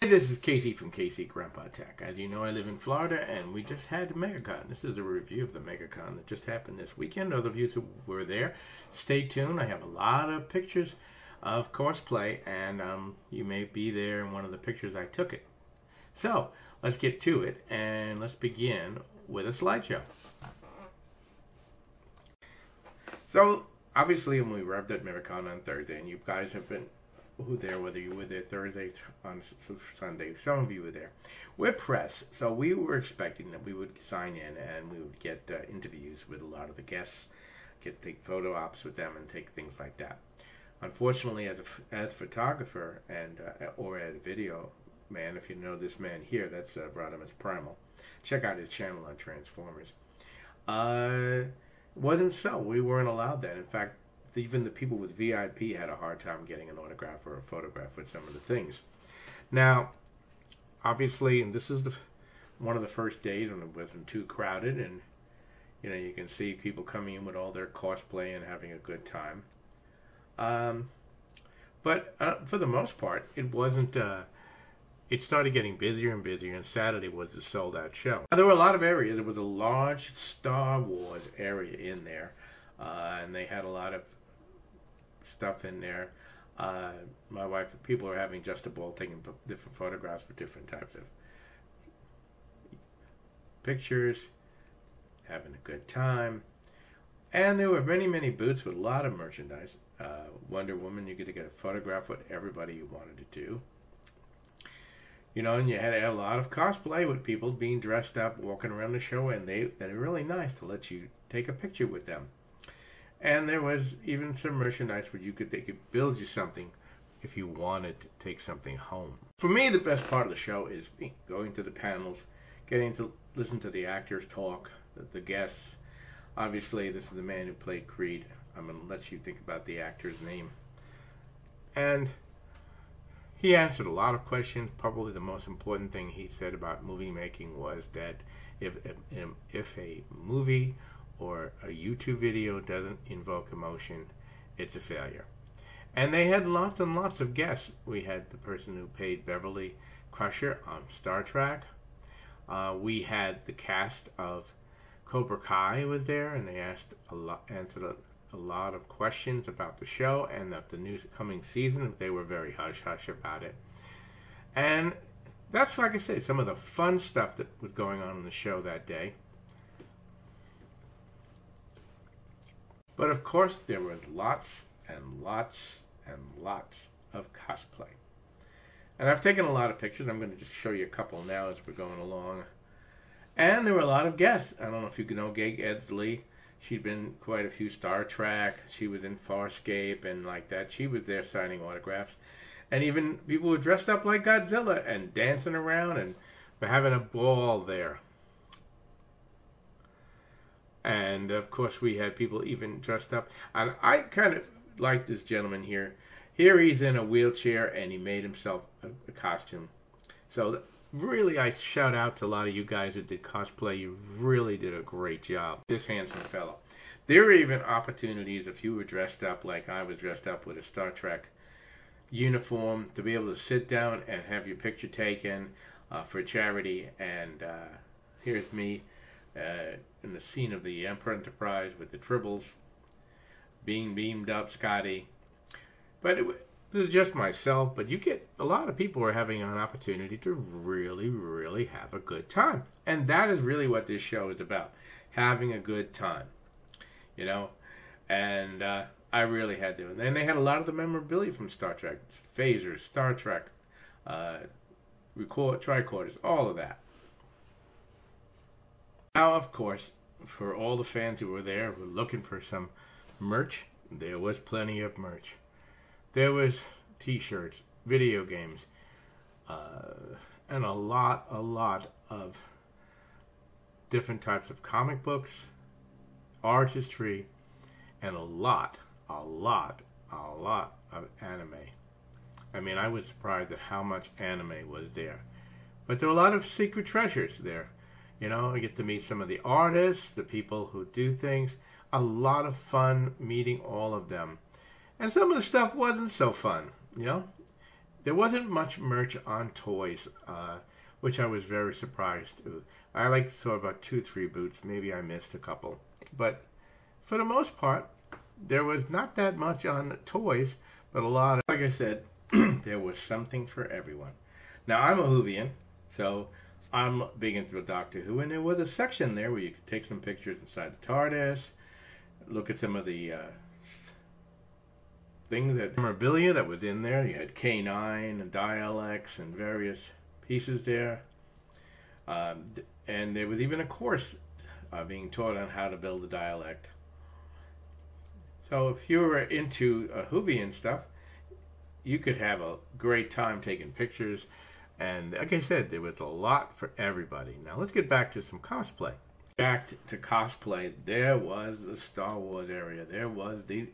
Hey, this is Casey from KC Grandpa Tech. As you know, I live in Florida, and we just had MegaCon. This is a review of the MegaCon that just happened this weekend. Those of you who were there, stay tuned. I have a lot of pictures of cosplay, and you may be there in one of the pictures I took it. So, let's get to it, and let's begin with a slideshow. So, obviously, when we arrived at MegaCon on Thursday, and you guys have been whether you were there Thursday on Sunday, some of you were there. We're press, so we were expecting that we would sign in and we would get interviews with a lot of the guests, take photo ops with them, and take things like that. Unfortunately, as a photographer and or as a video man, if you know this man here, that's Rodimus Primal. Check out his channel on Transformers. It wasn't so. We weren't allowed that. In fact, even the people with VIP had a hard time getting an autograph or a photograph with some of the things. Now, obviously, and this is one of the first days when it wasn't too crowded, and you can see people coming in with all their cosplay and having a good time. But for the most part, it wasn't. It started getting busier and busier, and Saturday was the sold-out show. Now, there were a lot of areas. There was a large Star Wars area in there, and they had a lot of stuff in there. My wife, people are having just a ball, taking different photographs for different types of pictures, having a good time. And there were many, many booths with a lot of merchandise. Wonder Woman, you get to get a photograph with everybody you wanted to do. And you had a lot of cosplay with people being dressed up, walking around the show, and they're really nice to let you take a picture with them. And there was even some merchandise where they could build you something if you wanted to take something home. For me, the best part of the show is going to the panels, getting to listen to the actors talk, the guests. Obviously, this is the man who played Creed. I'm going to let you think about the actor's name. And he answered a lot of questions. Probably the most important thing he said about movie making was that if a movie or a YouTube video doesn't invoke emotion, it's a failure. And they had lots and lots of guests. We had the person who played Beverly Crusher on Star Trek. We had the cast of Cobra Kai was there, and they answered a lot of questions about the show and of the new coming season. They were very hush-hush about it. And that's, like I say, some of the fun stuff that was going on in the show that day. But of course, there was lots and lots and lots of cosplay. And I've taken a lot of pictures. I'm going to just show you a couple now as we're going along. And there were a lot of guests. I don't know if you know Gay Edsley. She'd been quite a few Star Trek. She was in Farscape and like that. She was there signing autographs. And even people who dressed up like Godzilla and dancing around and were having a ball there. And, of course, we had people even dressed up. And I kind of like this gentleman here. Here he's in a wheelchair, and he made himself a costume. So, really, I shout out to a lot of you guys that did cosplay. You really did a great job. This handsome fellow. There were even opportunities, if you were dressed up like I was dressed up with a Star Trek uniform, to be able to sit down and have your picture taken for charity. And here's me. In the scene of the Emperor Enterprise with the Tribbles being beamed up, Scotty. But this is just myself, but you get a lot of people are having an opportunity to really, really have a good time. And that is really what this show is about, having a good time. And I really had to. And then they had a lot of the memorabilia from Star Trek, phasers, Star Trek, tricorders, all of that. Now, of course, for all the fans who were there, who were looking for some merch, there was plenty of merch. There was T-shirts, video games, and a lot of different types of comic books, artistry, and a lot of anime. I mean, I was surprised at how much anime was there. But there were a lot of secret treasures there. I get to meet some of the artists, the people who do things. A lot of fun meeting all of them. And some of the stuff wasn't so fun, there wasn't much merch on toys, which I was very surprised. I saw about 2-3 booths. Maybe I missed a couple, but for the most part, there was not that much on toys, but a lot of, like I said, there was something for everyone. Now, I'm a Whovian, so I'm big into Doctor Who, and there was a section there where you could take some pictures inside the TARDIS, look at some of the things, that memorabilia that was in there. You had K9 and Dial-X and various pieces there. And there was even a course being taught on how to build a Dial-X. So if you were into Whovian stuff, you could have a great time taking pictures. And like I said, there was a lot for everybody. Now let's get back to some cosplay. Back to cosplay, there was the Star Wars area, there was the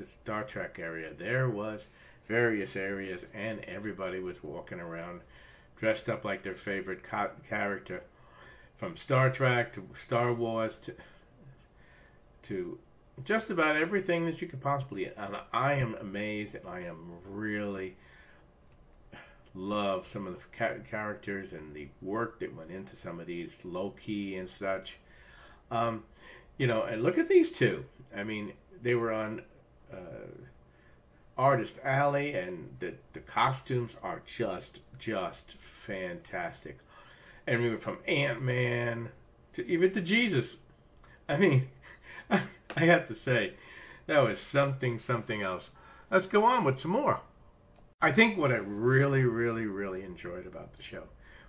Star Trek area, there was various areas, and everybody was walking around dressed up like their favorite character, from Star Trek to Star Wars to just about everything that you could possibly. And I am amazed, and I am really love some of the characters and the work that went into some of these, Loki and such. You know, and look at these two. I mean, they were on Artist Alley, and the costumes are just fantastic. And we were from Ant-Man to even to Jesus. I mean, I have to say, that was something else. Let's go on with some more. I think what I really enjoyed about the show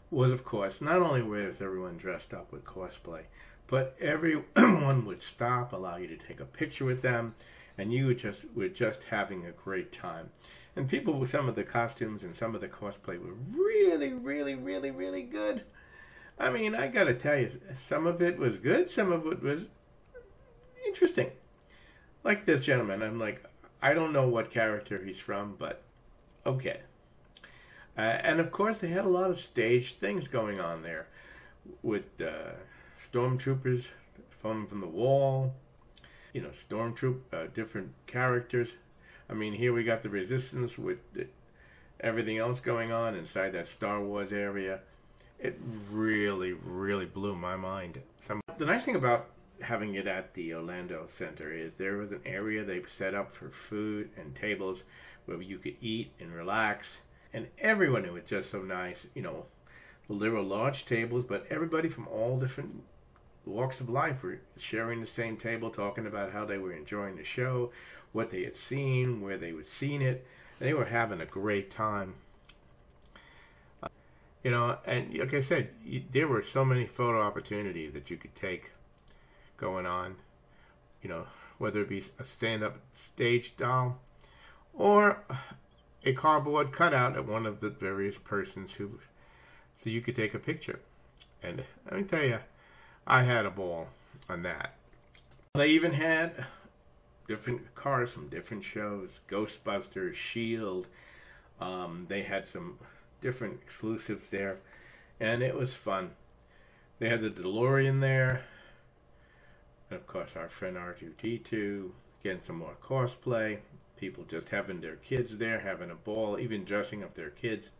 was, of course, not only was everyone dressed up with cosplay, but everyone would stop, allow you to take a picture with them, and you were just having a great time. And people with some of the costumes and some of the cosplay were really good. I mean, I gotta tell you, some of it was good, some of it was interesting. Like this gentleman, I'm like, I don't know what character he's from, but okay. And of course, they had a lot of staged things going on there with stormtroopers falling from the wall, you know, different characters. I mean, here we got the Resistance with everything else going on inside that Star Wars area. It really blew my mind. The nice thing about having it at the Orlando Center is there was an area they set up for food and tables where you could eat and relax. And everyone, it was just so nice. You know, there were large tables, but everybody from all different walks of life were sharing the same table, talking about how they were enjoying the show, what they had seen, where they had seen it. They were having a great time. You know, and like I said, there were so many photo opportunities that you could take going on. You know, whether it be a stand-up stage doll or a cardboard cutout of one of the various persons so you could take a picture. And let me tell you, I had a ball on that. They even had different cars from different shows, Ghostbusters, S.H.I.E.L.D. They had some different exclusives there, and it was fun. They had the DeLorean there, and of course our friend R2-D2, getting some more cosplay, people just having their kids there, having a ball, even dressing up their kids,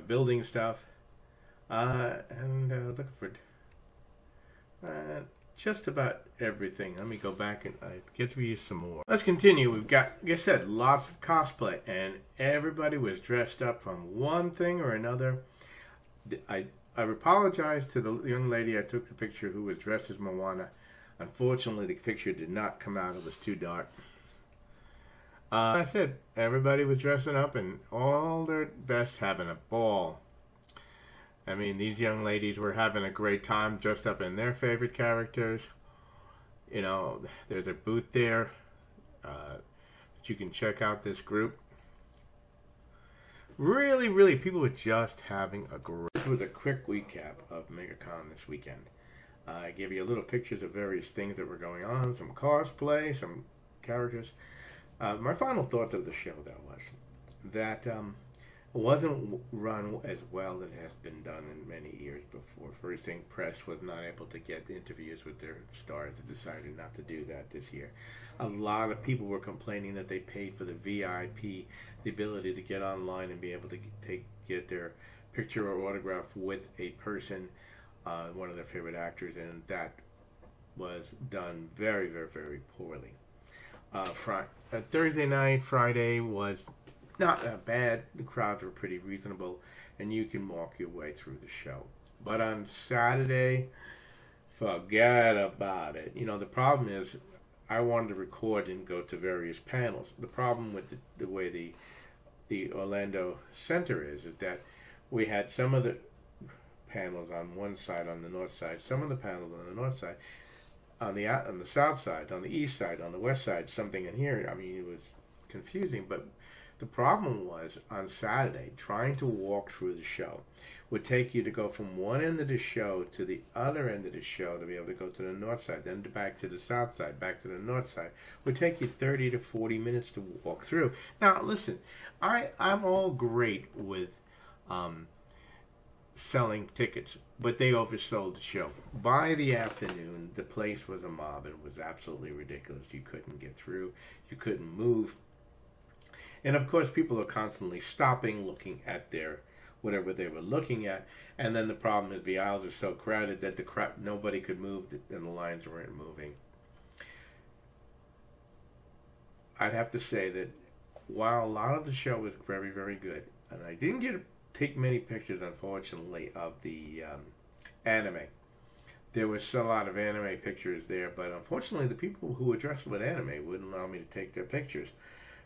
building stuff, and looking for just about everything. Let me go back and give you some more. Let's continue. We've got, like I said, lots of cosplay, and everybody was dressed up from one thing or another. I apologize to the young lady I took the picture who was dressed as Moana. Unfortunately, the picture did not come out. It was too dark. I said, everybody was dressing up and all their best, having a ball. I mean, these young ladies were having a great time dressed up in their favorite characters. You know, there's a booth there that you can check out this group. Really, people were just having a great... This was a quick recap of MegaCon this weekend. I gave you a little pictures of various things that were going on, some cosplay, some characters. My final thoughts of the show, though, was that wasn't run as well as it has been done in many years before. First Thing Press was not able to get interviews with their stars. They decided not to do that this year. A lot of people were complaining that they paid for the VIP, the ability to get online and be able to get their picture or autograph with a person, one of their favorite actors, and that was done very, very, very poorly. Thursday night, Friday was not that bad. The crowds were pretty reasonable, and you can walk your way through the show. But on Saturday, forget about it. You know, the problem is I wanted to record and go to various panels. The problem with the way the Orlando Center is that we had some of the panels on one side, on the north side, some of the panels on the north side, on the south side, on the east side, on the west side, something in here. I mean, it was confusing, but the problem was on Saturday, trying to walk through the show would take you to go from one end of the show to the other end of the show to be able to go to the north side, then back to the south side, back to the north side. Would take you 30 to 40 minutes to walk through. Now, listen, I'm all great with selling tickets, but they oversold the show. By the afternoon, the place was a mob. It was absolutely ridiculous. You couldn't get through. You couldn't move. And of course, people are constantly stopping, looking at their whatever they were looking at. And then the problem is the aisles are so crowded that nobody could move, and the lines weren't moving. I'd have to say that while a lot of the show was very, very good, and I didn't take many pictures, unfortunately, of the anime. There was a lot of anime pictures there, but unfortunately, the people who were dressed with anime wouldn't allow me to take their pictures,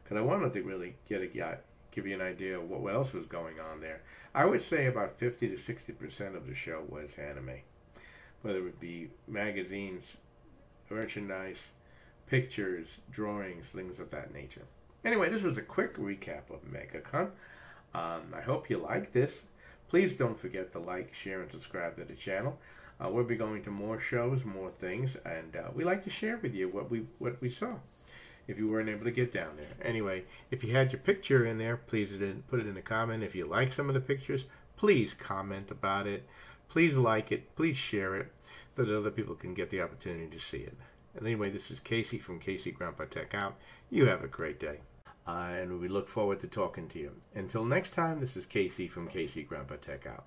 because I wanted to really give you an idea of what else was going on there. I would say about 50 to 60% of the show was anime, whether it be magazines, merchandise, pictures, drawings, things of that nature. Anyway, this was a quick recap of MegaCon. I hope you like this. Please don't forget to like, share, and subscribe to the channel. We'll be going to more shows, more things, and we like to share with you what we saw, if you weren't able to get down there. Anyway, if you had your picture in there, please put it in the comment. If you like some of the pictures, please comment about it. Please like it. Please share it so that other people can get the opportunity to see it. And anyway, this is Casey from Casey Grandpa Tech Out. You have a great day. And we look forward to talking to you. Until next time, this is Casey from Casey Grandpa Tech Out.